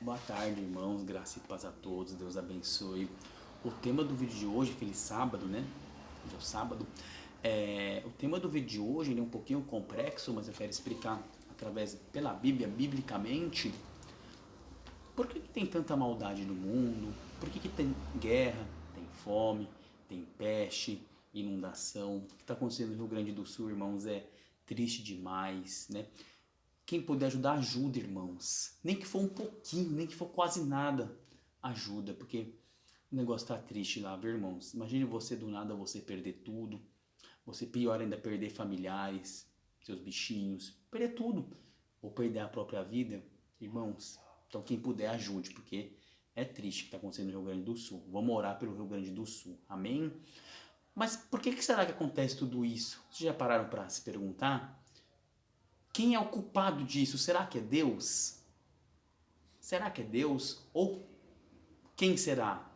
Boa tarde, irmãos, graça e paz a todos, Deus abençoe. O tema do vídeo de hoje, feliz sábado, né? Hoje é o sábado. O tema do vídeo de hoje ele é um pouquinho complexo, mas eu quero explicar pela Bíblia, biblicamente, por que tem tanta maldade no mundo, por que tem guerra, tem fome, tem peste, inundação. O que está acontecendo no Rio Grande do Sul, irmãos, é triste demais, né? Quem puder ajudar, ajuda, irmãos. Nem que for um pouquinho, nem que for quase nada, ajuda, porque o negócio tá triste lá, viu, irmãos? Imagine você do nada você perder tudo, você pior ainda perder familiares, seus bichinhos, perder tudo, ou perder a própria vida, irmãos. Então quem puder ajude, porque é triste o que está acontecendo no Rio Grande do Sul. Vamos orar pelo Rio Grande do Sul, amém? Mas por que será que acontece tudo isso? Vocês já pararam para se perguntar? Quem é o culpado disso? Será que é Deus? Será que é Deus? Ou quem será?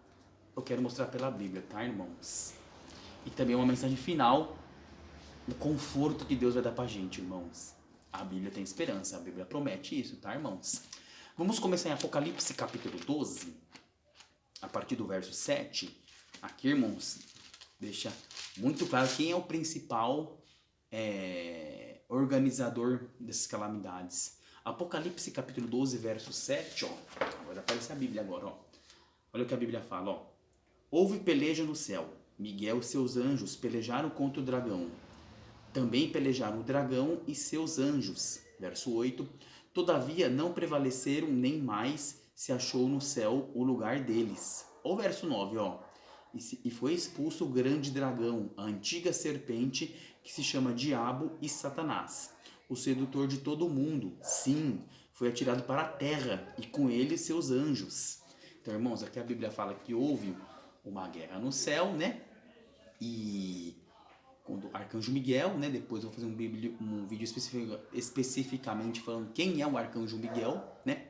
Eu quero mostrar pela Bíblia, tá, irmãos? E também uma mensagem final, o conforto que Deus vai dar pra gente, irmãos. A Bíblia tem esperança, a Bíblia promete isso, tá, irmãos? Vamos começar em Apocalipse capítulo 12, a partir do verso 7. Aqui, irmãos, deixa muito claro quem é o principal organizador dessas calamidades. Apocalipse capítulo 12, verso 7, ó. Vai aparecer a Bíblia agora, ó. Olha o que a Bíblia fala, ó. Houve peleja no céu. Miguel e seus anjos pelejaram contra o dragão. Também pelejaram o dragão e seus anjos. Verso 8. Todavia não prevaleceram, nem mais se achou no céu o lugar deles. O verso 9, ó. E foi expulso o grande dragão, a antiga serpente, que se chama Diabo e Satanás, o sedutor de todo o mundo. Sim, foi atirado para a terra, e com ele seus anjos. Então, irmãos, aqui a Bíblia fala que houve uma guerra no céu, né? E quando o arcanjo Miguel, né? Depois eu vou fazer um vídeo especificamente falando quem é o arcanjo Miguel, né?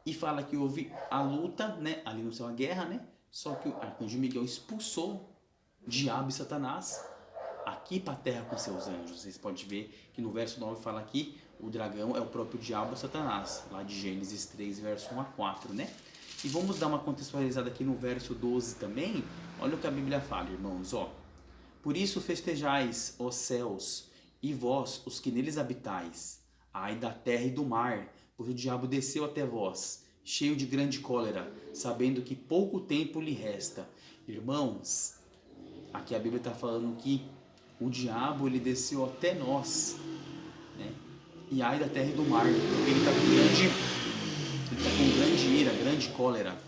E fala que houve a luta, né? Ali no céu a guerra, né? Só que o arcanjo Miguel expulsou Diabo e Satanás aqui para a terra com seus anjos. Vocês podem ver que no verso 9 fala que o dragão é o próprio Diabo e Satanás, lá de Gênesis 3, verso 1 a 4, né? E vamos dar uma contextualizada aqui no verso 12 também. Olha o que a Bíblia fala, irmãos, ó. Por isso festejais, ó céus, e vós, os que neles habitais, ai da terra e do mar, pois o diabo desceu até vós, cheio de grande cólera, sabendo que pouco tempo lhe resta. Irmãos, aqui a Bíblia está falando que o diabo ele desceu até nós, né? E ai da terra e do mar, porque ele está com grande ira, grande cólera.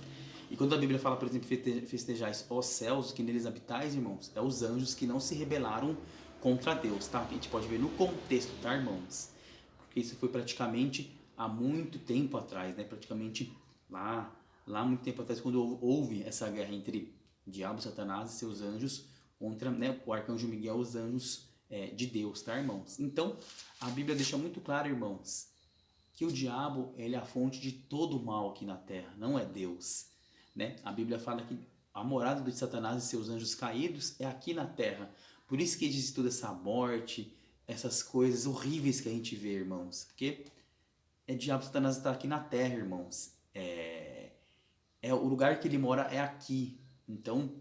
E quando a Bíblia fala, por exemplo, festejais os céus, que neles habitais, irmãos, é os anjos que não se rebelaram contra Deus, tá? A gente pode ver no contexto, tá, irmãos? Porque isso foi praticamente há muito tempo atrás, né? Praticamente lá muito tempo atrás, quando houve essa guerra entre diabo, Satanás e seus anjos contra, né, o arcanjo Miguel, os anjos de Deus, tá, irmãos? Então, a Bíblia deixa muito claro, irmãos, que o diabo ele é a fonte de todo o mal aqui na terra, não é Deus, né? A Bíblia fala que a morada de Satanás e seus anjos caídos é aqui na terra. Por isso que existe toda essa morte, essas coisas horríveis que a gente vê, irmãos. Porque diabo, Satanás está aqui na terra, irmãos. O lugar que ele mora é aqui. Então,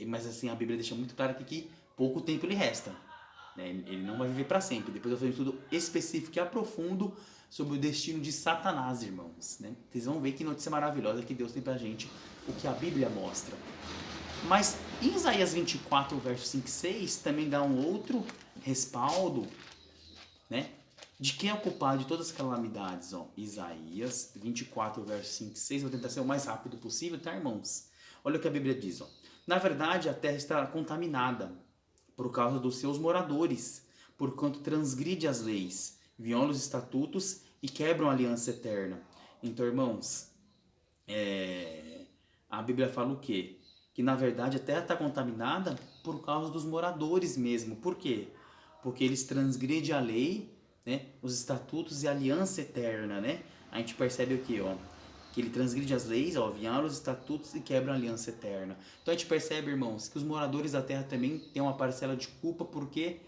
mas assim, a Bíblia deixa muito claro aqui que pouco tempo lhe resta. Né? Ele não vai viver para sempre. Depois eu vou fazer um estudo específico e aprofundo sobre o destino de Satanás, irmãos. Né? Vocês vão ver que notícia maravilhosa que Deus tem pra gente, o que a Bíblia mostra. Mas em Isaías 24, verso 5 e 6, também dá um outro respaldo, né? De quem é o culpado de todas as calamidades, ó. Isaías 24, verso 5 e 6, vou tentar ser o mais rápido possível, tá, irmãos? Olha o que a Bíblia diz, ó. Na verdade, a terra está contaminada por causa dos seus moradores, porquanto transgride as leis, viola os estatutos e quebram a aliança eterna. Então, irmãos, a Bíblia fala o quê? Que na verdade a terra está contaminada por causa dos moradores mesmo. Por quê? Porque eles transgridem a lei, né, os estatutos e a aliança eterna, né? A gente percebe o quê, ó? Que ele transgride as leis, ó, viola os estatutos e quebra a aliança eterna. Então a gente percebe, irmãos, que os moradores da terra também têm uma parcela de culpa porque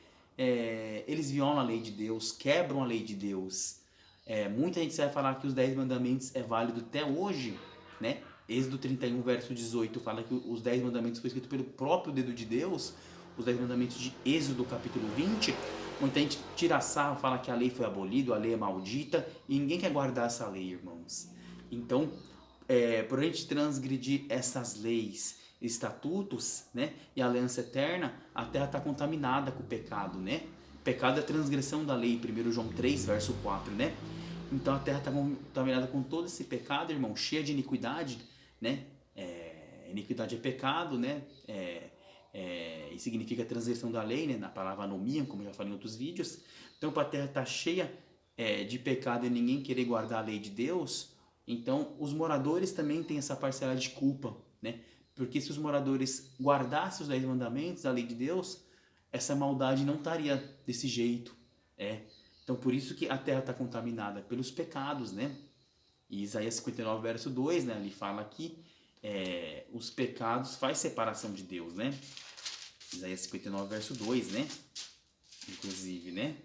eles violam a lei de Deus, quebram a lei de Deus. Muita gente vai falar que os 10 mandamentos é válido até hoje, né? Êxodo 31, verso 18, fala que os 10 mandamentos foi escrito pelo próprio dedo de Deus. Os 10 mandamentos de Êxodo, capítulo 20. Muita gente tira sarro, fala que a lei foi abolida, a lei é maldita, e ninguém quer guardar essa lei, irmãos. Então, por a gente transgredir essas leis, estatutos, né, e a aliança eterna, a terra está contaminada com o pecado, né? Pecado é transgressão da lei, 1 João 3, verso 4, né? Então a terra está contaminada com todo esse pecado, irmão, cheia de iniquidade, né? Iniquidade é pecado, né? E significa transgressão da lei, né? Na palavra anomia, como eu já falei em outros vídeos. Então, a terra está cheia de pecado e ninguém querer guardar a lei de Deus, então os moradores também têm essa parcela de culpa, né? Porque se os moradores guardassem os 10 mandamentos, a lei de Deus, essa maldade não estaria desse jeito. Então, por isso que a terra está contaminada pelos pecados, né? E Isaías 59, verso 2, né? Ele fala que os pecados faz separação de Deus, né? Isaías 59, verso 2, né? Inclusive, né?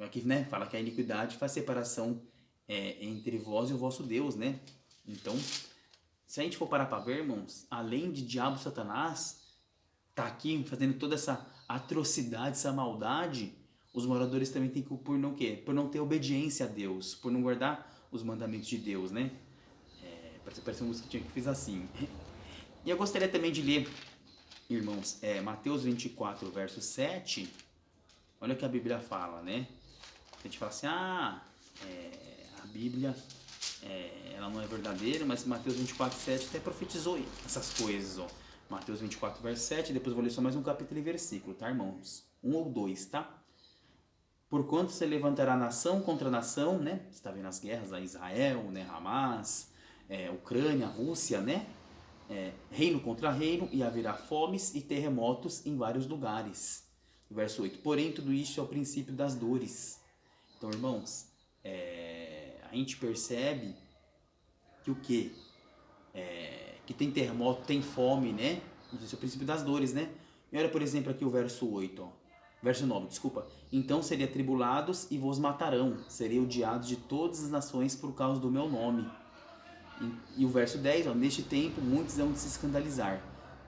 Aqui, né? Fala que a iniquidade faz separação entre vós e o vosso Deus, né? Então, se a gente for parar para ver, irmãos, além de diabo Satanás tá aqui fazendo toda essa atrocidade, essa maldade, os moradores também têm culpa por não quê? Por não ter obediência a Deus, por não guardar os mandamentos de Deus, né? Parece uma música que fiz assim. E eu gostaria também de ler, irmãos, Mateus 24, verso 7. Olha o que a Bíblia fala, né? A gente fala assim, a Bíblia ela não é verdadeira, mas Mateus 24, 7 até profetizou essas coisas, ó. Mateus 24, verso 7, depois eu vou ler só mais um capítulo e versículo, tá, irmãos? 1 ou 2, tá? Porquanto se levantará nação contra nação, né? Você está vendo as guerras a Israel, né? Hamas, Ucrânia, Rússia, né? Reino contra reino, e haverá fomes e terremotos em vários lugares. Verso 8. Porém, tudo isso é o princípio das dores. Então, irmãos, a gente percebe que o quê? Que tem terremoto, tem fome, né? Isso é o princípio das dores, né? E olha, por exemplo, aqui o verso 8, ó. Verso 9, desculpa. Então serei atribulados e vos matarão. Serei odiados de todas as nações por causa do meu nome. E o verso 10, ó. Neste tempo muitos vão se escandalizar,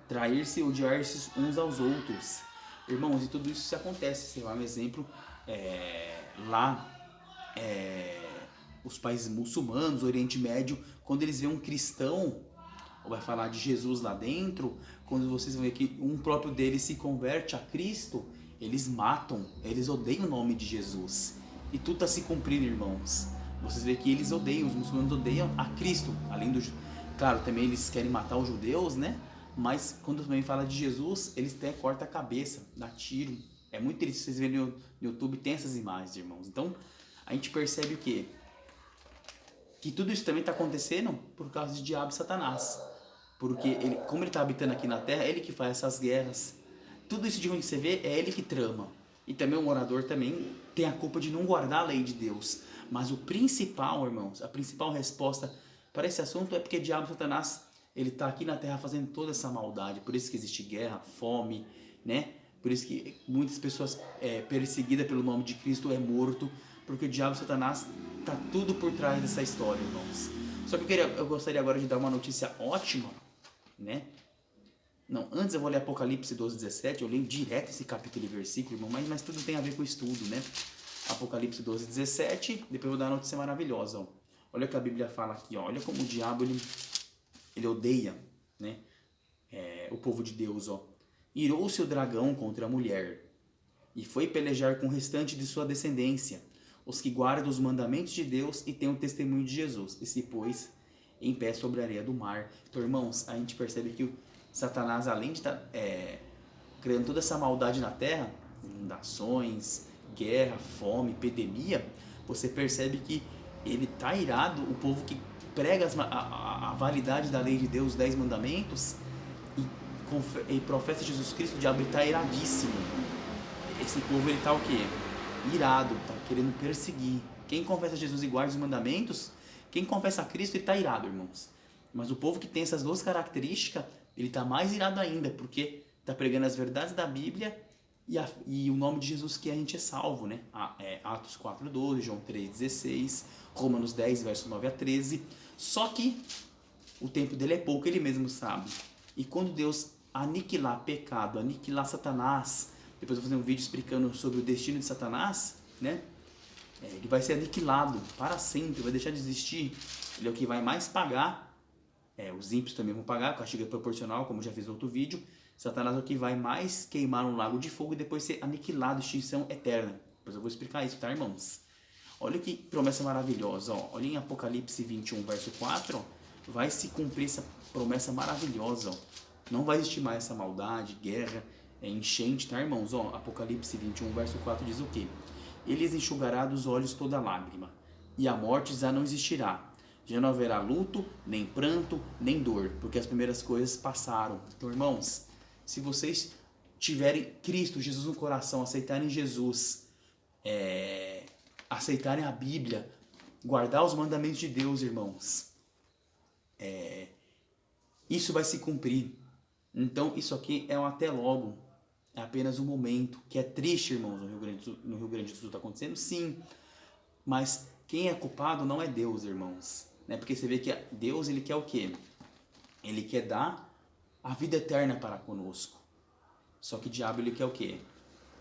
trair-se e odiar-se uns aos outros. Irmãos, e tudo isso acontece. Sei lá, um exemplo, os países muçulmanos, o Oriente Médio, quando eles veem um cristão, ou vai falar de Jesus lá dentro, quando vocês vão ver que um próprio deles se converte a Cristo, eles matam, eles odeiam o nome de Jesus. E tudo está se cumprindo, irmãos. Vocês veem que eles odeiam, os muçulmanos odeiam a Cristo. Além do... Claro, também eles querem matar os judeus, né? Mas quando também fala de Jesus, eles até cortam a cabeça, dá tiro. É muito triste, vocês verem no YouTube, tem essas imagens, irmãos. Então, a gente percebe o quê? Que tudo isso também está acontecendo por causa de diabo e Satanás. Porque como ele está habitando aqui na terra, é ele que faz essas guerras. Tudo isso de ruim que você vê, é ele que trama. E também o morador também tem a culpa de não guardar a lei de Deus. Mas o principal, irmãos, a principal resposta para esse assunto é porque o diabo e Satanás, ele está aqui na terra fazendo toda essa maldade. Por isso que existe guerra, fome, né? Por isso que muitas pessoas perseguidas pelo nome de Cristo é morto. Porque o diabo e Satanás está tudo por trás dessa história, irmãos. Só que eu gostaria agora de dar uma notícia ótima, né? Não, antes eu vou ler Apocalipse 12, 17, eu leio direto esse capítulo e versículo, irmão, mas tudo tem a ver com o estudo, né? Apocalipse 12, 17, depois eu vou dar uma notícia maravilhosa, ó. Olha o que a Bíblia fala aqui, ó. Olha como o diabo, ele odeia, né? O povo de Deus, ó. Irou-se o dragão contra a mulher, e foi pelejar com o restante de sua descendência, os que guardam os mandamentos de Deus e têm o testemunho de Jesus, e se pôs em pé sobre a areia do mar. Então, irmãos, a gente percebe que Satanás, além de estar criando toda essa maldade na terra, inundações, guerra, fome, epidemia, você percebe que ele está irado, o povo que prega a validade da lei de Deus, os 10 mandamentos, e professa Jesus Cristo, o diabo está iradíssimo. Esse povo, ele está o quê? Irado, está querendo perseguir. Quem confessa Jesus e guarda os mandamentos, quem confessa a Cristo, ele está irado, irmãos. Mas o povo que tem essas duas características, ele está mais irado ainda, porque está pregando as verdades da Bíblia e o nome de Jesus que a gente é salvo, né? Atos 4:12, João 3:16, Romanos 10, verso 9 a 13. Só que o tempo dele é pouco, ele mesmo sabe. E quando Deus aniquilar pecado, aniquilar Satanás, depois eu vou fazer um vídeo explicando sobre o destino de Satanás, né? Ele vai ser aniquilado para sempre, vai deixar de existir. Ele é o que vai mais pagar. Os ímpios também vão pagar, o castigo é proporcional, como já fiz no outro vídeo. Satanás é o que vai mais queimar um lago de fogo e depois ser aniquilado, extinção eterna. Depois eu vou explicar isso, tá, irmãos? Olha que promessa maravilhosa, ó. Olha em Apocalipse 21, verso 4, ó. Vai se cumprir essa promessa maravilhosa, ó. Não vai existir mais essa maldade, guerra, enchente, tá, irmãos? Ó, Apocalipse 21, verso 4 diz o quê? Eles enxugará dos olhos toda lágrima, e a morte já não existirá. Já não haverá luto, nem pranto, nem dor, porque as primeiras coisas passaram. Então, irmãos, se vocês tiverem Cristo, Jesus no coração, aceitarem Jesus, aceitarem a Bíblia, guardar os mandamentos de Deus, irmãos, isso vai se cumprir. Então, isso aqui é um até logo. É apenas um momento, que é triste, irmãos, no Rio Grande do Sul está acontecendo, sim. Mas quem é culpado não é Deus, irmãos. Né? Porque você vê que Deus, ele quer o quê? Ele quer dar a vida eterna para conosco. Só que o diabo, ele quer o quê?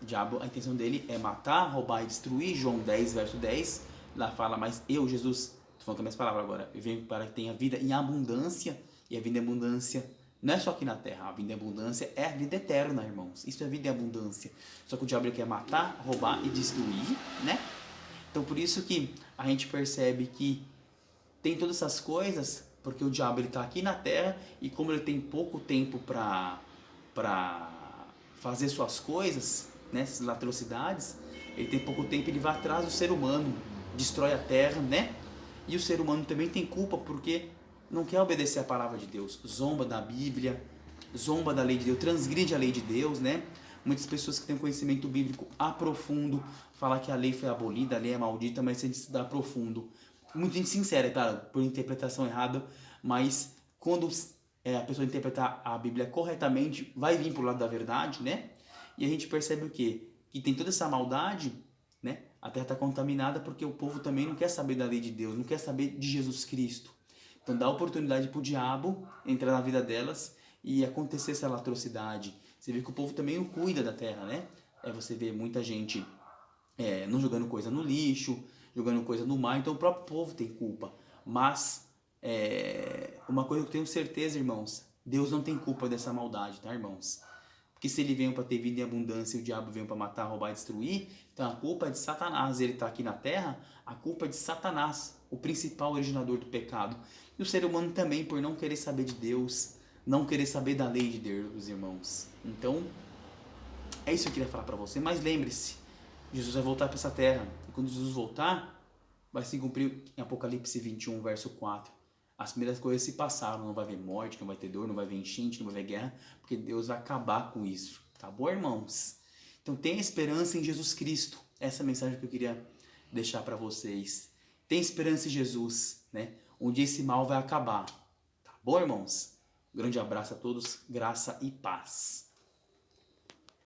O diabo, a intenção dele é matar, roubar e destruir. João 10, verso 10, lá fala, mas eu, Jesus, estou falando com as minhas palavras agora, eu venho para que tenha vida em abundância, e a vida em abundância não é só aqui na terra, a vida em abundância é a vida eterna, irmãos. Isso é vida em abundância. Só que o diabo ele quer matar, roubar e destruir, né? Então por isso que a gente percebe que tem todas essas coisas, porque o diabo ele está aqui na terra e como ele tem pouco tempo para fazer suas coisas, né, essas atrocidades, ele tem pouco tempo, ele vai atrás do ser humano, destrói a terra, né? E o ser humano também tem culpa porque não quer obedecer a palavra de Deus, zomba da Bíblia, zomba da lei de Deus, transgride a lei de Deus, né? Muitas pessoas que têm conhecimento bíblico aprofundo, falam que a lei foi abolida, a lei é maldita, mas se a gente estudar aprofundo, muita gente sincera, claro, por interpretação errada, mas quando a pessoa interpretar a Bíblia corretamente, vai vir para o lado da verdade, né? E a gente percebe o quê? Que tem toda essa maldade, né? A terra está contaminada porque o povo também não quer saber da lei de Deus, não quer saber de Jesus Cristo. Então dá oportunidade para o diabo entrar na vida delas e acontecer essa atrocidade. Você vê que o povo também não cuida da terra, né? Você vê muita gente não jogando coisa no lixo, jogando coisa no mar, então o próprio povo tem culpa. Mas uma coisa que eu tenho certeza, irmãos, Deus não tem culpa dessa maldade, tá, irmãos? Porque se ele veio para ter vida em abundância e o diabo veio para matar, roubar e destruir, então a culpa é de Satanás. Ele está aqui na terra, a culpa é de Satanás, o principal originador do pecado. E o ser humano também, por não querer saber de Deus, não querer saber da lei de Deus, irmãos. Então, é isso que eu queria falar para você. Mas lembre-se, Jesus vai voltar para essa terra. E quando Jesus voltar, vai se cumprir em Apocalipse 21, verso 4. As primeiras coisas se passaram, não vai haver morte, não vai ter dor, não vai haver enchente, não vai haver guerra, porque Deus vai acabar com isso. Tá bom, irmãos? Então tenha esperança em Jesus Cristo. Essa é a mensagem que eu queria deixar para vocês. Tenha esperança em Jesus, né? Onde esse mal vai acabar. Tá bom, irmãos? Um grande abraço a todos, graça e paz.